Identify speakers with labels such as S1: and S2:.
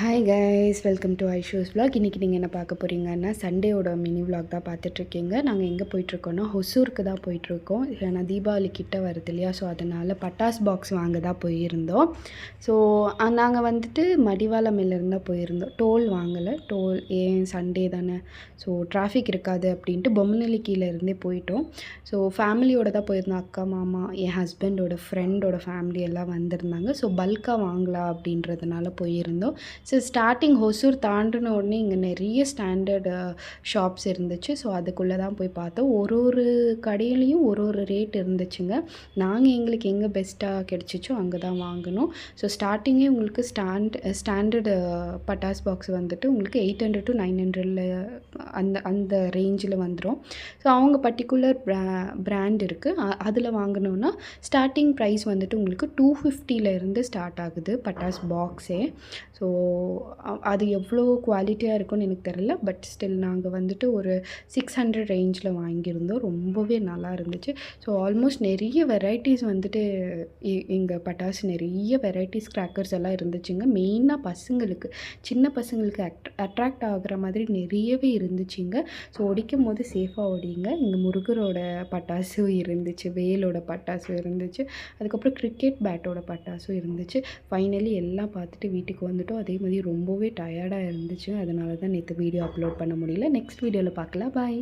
S1: Hi guys, welcome to Aishu's vlog. இன்றைக்கி நீங்கள் என்ன பார்க்க போகிறீங்கன்னா சண்டேவோட மினி vlog தான் பார்த்துட்ருக்கீங்க. நாங்கள் எங்கே போயிட்டுருக்கோன்னா ஹொசூருக்கு தான் போயிட்டுருக்கோம். ஏன்னா தீபாவளி கிட்ட வருது இல்லையா, ஸோ அதனால் பட்டாஸ் பாக்ஸ் வாங்க தான் போயிருந்தோம். ஸோ நாங்கள் வந்துட்டு மடிவாளமிலேருந்து தான் போயிருந்தோம். டோல் வாங்கலை, டோல் ஏன் சண்டே தானே, ஸோ டிராஃபிக் இருக்காது அப்படின்ட்டு பொம்மனலி கீழே இருந்தே போயிட்டோம். ஸோ ஃபேமிலியோடு தான் போயிருந்தோம். அக்கா, மாமா, என் ஹஸ்பண்டோட ஃப்ரெண்டோட ஃபேமிலி எல்லாம் வந்திருந்தாங்க. ஸோ பல்காக வாங்கலாம் அப்படின்றதுனால போயிருந்தோம். ஸோ ஸ்டார்டிங் ஹொசூர் தாண்டின உடனே இங்கே நிறைய ஸ்டாண்டர்டு ஷாப்ஸ் இருந்துச்சு. ஸோ அதுக்குள்ளே தான் போய் பார்த்தோம். ஒரு கடையிலையும் ஒரு ரேட் இருந்துச்சுங்க. நாங்கள் எங்களுக்கு எங்கே பெஸ்ட்டாக கிடச்சிச்சோ அங்கே தான் வாங்கினோம். ஸோ ஸ்டார்டிங்கே உங்களுக்கு ஸ்டாண்டர்டு பட்டாஸ் பாக்ஸ் வந்துட்டு உங்களுக்கு 800 to 900 அந்த அந்த ரேஞ்சில் வந்துடும். ஸோ அவங்க பர்டிகுலர் பிராண்ட் இருக்குது. அதில் வாங்கினோன்னா ஸ்டார்டிங் ப்ரைஸ் வந்துட்டு உங்களுக்கு 250 ஸ்டார்ட் ஆகுது பட்டாஸ் பாக்ஸே. ஸோ அது எவ்வளோ குவாலிட்டியாக இருக்கும்னு எனக்கு தெரியல. பட் ஸ்டில் நாங்கள் வந்துட்டு ஒரு 600 ரேஞ்சில் வாங்கியிருந்தோம். ரொம்பவே நல்லா இருந்துச்சு. ஸோ ஆல்மோஸ்ட் நிறைய வெரைட்டிஸ் வந்துட்டு இங்கே பட்டாசு நிறைய வெரைட்டிஸ் கிராக்கர்ஸ் எல்லாம் இருந்துச்சுங்க. மெயினாக பசங்களுக்கு, சின்ன பசங்களுக்கு அட்ராக்ட் ஆகுற மாதிரி நிறையவே இருந்துச்சுங்க. ஸோ ஒடிக்கும் போது சேஃபாக ஒடிங்க. இங்கே முருகரோட பட்டாசும் இருந்துச்சு, வேலோட பட்டாசும் இருந்துச்சு, அதுக்கப்புறம் கிரிக்கெட் பேட்டோட பட்டாசும் இருந்துச்சு. ஃபைனலி எல்லாம் பார்த்துட்டு வீட்டுக்கு வந்துட்டோம். அதே மாதிரி ரொம்பவே டயர்டாக இருந்துச்சு. அதனால தான் நேற்று வீடியோ அப்லோட் பண்ண முடியல. நெக்ஸ்ட் வீடியோவில் பார்க்கலாம். பாய்.